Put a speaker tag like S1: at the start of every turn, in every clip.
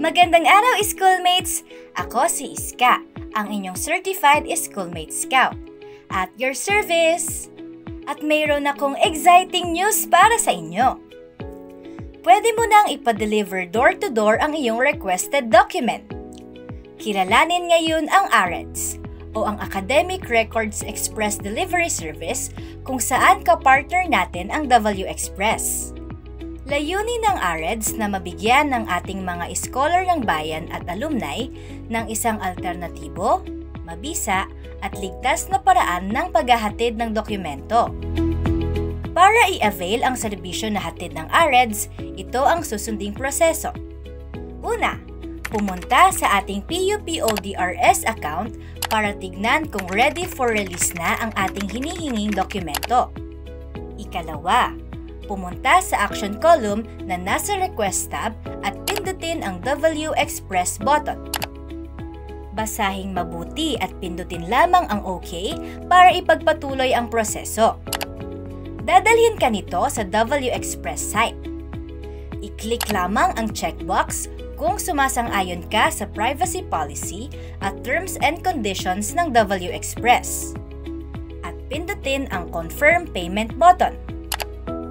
S1: Magandang araw, schoolmates! Ako si Iska, ang inyong Certified Schoolmate Scout. At your service! At mayroon akong exciting news para sa inyo. Pwede mo nang ipa-deliver door-to-door ang iyong requested document. Kilalanin ngayon ang AREDS o ang Academic Records Express Delivery Service kung saan kapartner natin ang W Express. Layunin ng AREDS na mabigyan ng ating mga scholar ng bayan at alumni ng isang alternatibo, mabisa at ligtas na paraan ng paghahatid ng dokumento. Para i-avail ang serbisyo na hatid ng AREDS, ito ang susunding proseso. Una, pumunta sa ating PUP-ODRS account para tignan kung ready for release na ang ating hinihinging dokumento. Ikalawa, pumunta sa action column na nasa request tab at pindutin ang W Express button. Basahing mabuti at pindutin lamang ang OK para ipagpatuloy ang proseso. Dadalhin ka nito sa W Express site. I-click lamang ang checkbox kung sumasang-ayon ka sa privacy policy at terms and conditions ng W Express. At pindutin ang Confirm Payment button.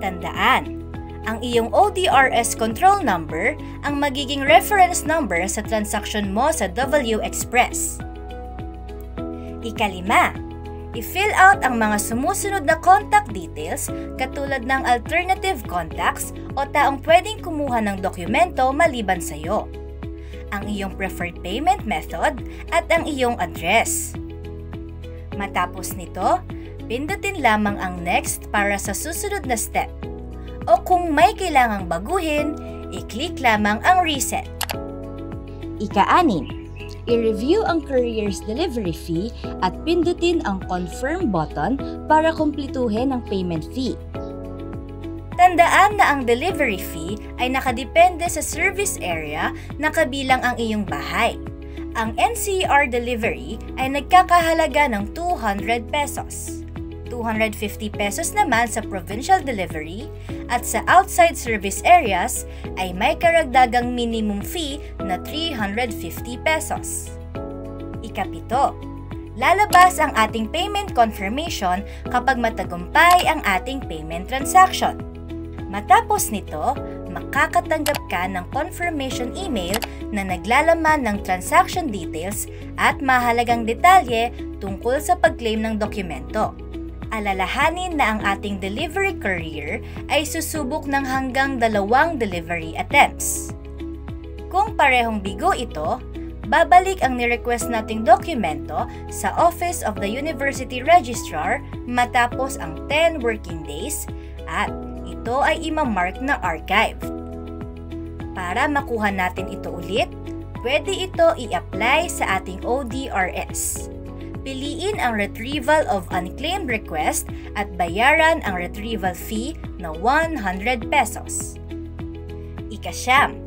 S1: Tandaan, ang iyong ODRS control number ang magiging reference number sa transaction mo sa W Express. Ikalima, i-fill out ang mga sumusunod na contact details katulad ng alternative contacts o taong pwedeng kumuha ng dokumento maliban sa iyo, ang iyong preferred payment method at ang iyong address. Matapos nito, pindutin lamang ang next para sa susunod na step. O kung may kailangang baguhin, i-click lamang ang reset. Ika-6, i-review ang courier's delivery fee at pindutin ang confirm button para kumpletuhin ang payment fee. Tandaan na ang delivery fee ay nakadepende sa service area na kabilang ang iyong bahay. Ang NCR delivery ay nagkakahalaga ng 200 pesos. 250 pesos naman sa provincial delivery at sa outside service areas ay may karagdagang minimum fee na 350 pesos. Ikapito, lalabas ang ating payment confirmation kapag matagumpay ang ating payment transaction. Matapos nito, makakatanggap ka ng confirmation email na naglalaman ng transaction details at mahalagang detalye tungkol sa pag-claim ng dokumento. Alalahanin na ang ating delivery courier ay susubok ng hanggang 2 delivery attempts. Kung parehong bigo ito, babalik ang ni-request nating dokumento sa Office of the University Registrar matapos ang 10 working days at ito ay ima-mark na archived. Para makuha natin ito ulit, pwede ito i-apply sa ating ODRS. Piliin ang Retrieval of Unclaimed Request at bayaran ang retrieval fee na 100 pesos. Ika-9,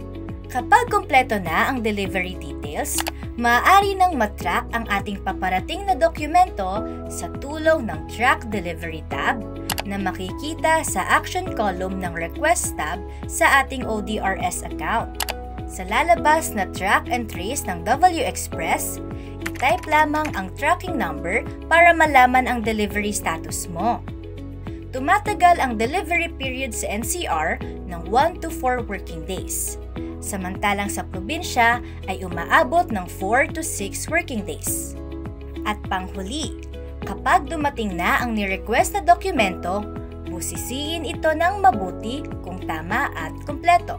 S1: kapag kumpleto na ang delivery details, maaari nang matrack ang ating paparating na dokumento sa tulong ng Track Delivery tab na makikita sa action column ng Request tab sa ating ODRS account. Sa lalabas na track and trace ng W Express, i-type lamang ang tracking number para malaman ang delivery status mo. Tumatagal ang delivery period sa NCR ng 1 to 4 working days. Samantalang sa probinsya ay umaabot ng 4 to 6 working days. At panghuli, kapag dumating na ang ni-request na dokumento, busisiin ito ng mabuti kung tama at kumpleto.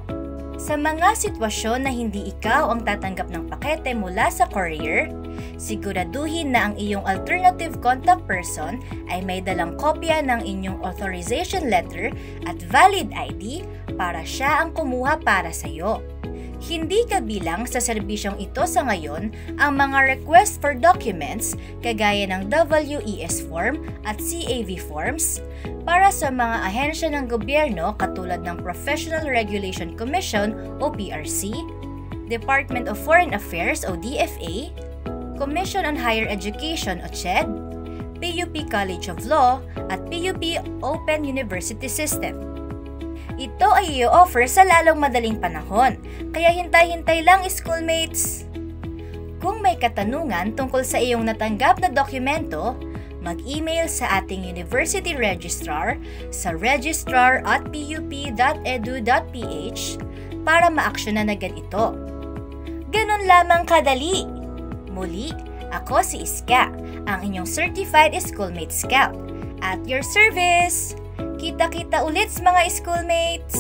S1: Sa mga sitwasyon na hindi ikaw ang tatanggap ng pakete mula sa courier, siguraduhin na ang iyong alternative contact person ay may dalang kopya ng inyong authorization letter at valid ID para siya ang kumuha para sa iyo. Hindi kabilang sa serbisyong ito sa ngayon ang mga request for documents kagaya ng WES form at CAV forms para sa mga ahensya ng gobyerno katulad ng Professional Regulation Commission o PRC, Department of Foreign Affairs o DFA, Commission on Higher Education o CHED, PUP College of Law at PUP Open University System. Ito ay i-offer sa lalong madaling panahon, kaya hintay-hintay lang schoolmates! Kung may katanungan tungkol sa iyong natanggap na dokumento, mag-email sa ating University Registrar sa registrar@pup.edu.ph para ma-aksyonan agad ito. Ganun lamang kadali! Muli, ako si Iska, ang inyong Certified Schoolmate Scout. At your service! Kita-kita ulit mga schoolmates!